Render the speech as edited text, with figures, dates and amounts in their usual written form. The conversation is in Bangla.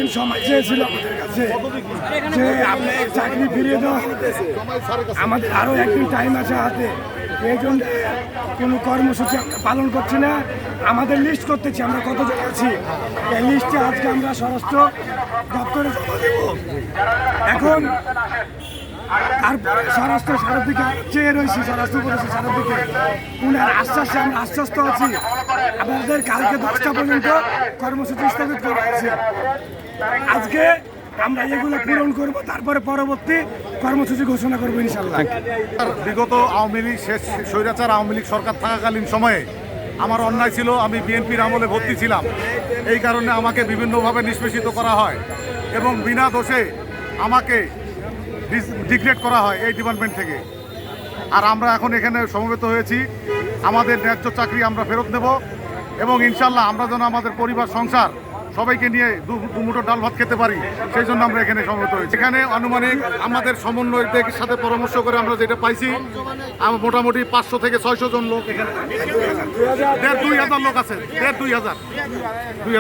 দীর্ঘদিন সময় চেয়েছিল আমাদের কাছে যে আপনি চাকরি ফিরিয়ে দেওয়া আমাদের আরও একদিন টাইম আছে হাতে, এই জন্য কোনো কর্মসূচি আমরা পালন করছি না। আমাদের লিস্ট করতেছি আমরা কতজন আছি, এই লিস্টে আজকে আমরা স্বরাষ্ট্র দপ্তরে জমা দেব। এখন তারপরে স্বরাষ্ট্র সারের দিকে চেয়ে রয়েছি, স্বরাষ্ট্র করেছি সারের দিকে উনার আশ্বাসে আমরা আশ্বস্ত আছি। আমাদের কালকে 10টা পর্যন্ত কর্মসূচি স্থগিত করা হয়েছে। আজকে আমরা এগুলো পূরণ করব, তারপরে পরবর্তী কর্মসূচি ঘোষণা করবো ইনশাল্লাহ। বিগত আওয়ামী লীগ স্বৈরাচার আওয়ামী লীগ সরকার থাকাকালীন সময়ে আমার অন্যায় ছিল, আমি বিএনপির আমলে ভর্তি ছিলাম। এই কারণে আমাকে বিভিন্নভাবে নিষ্পেষিত করা হয় এবং বিনা দোষে আমাকে ডিগ্রেড করা হয় এই ডিপার্টমেন্ট থেকে। আর আমরা এখন এখানে সমবেত হয়েছি, আমাদের ন্যায্য চাকরি আমরা ফেরত নেব এবং ইনশাল্লাহ আমরা যেন আমাদের পরিবার সংসার সবাইকে নিয়ে দুমুঠো ডাল ভাত খেতে পারি, সেই জন্য আমরা এখানে সমবেত হয়েছি। এখানে আনুমানিক আমাদের সমন্বয়কদের সাথে পরামর্শ করে আমরা যেটা পাইছি, মোটামুটি 500 থেকে 600 জন লোক এখানে, 1,500 লোক আছে, 1,500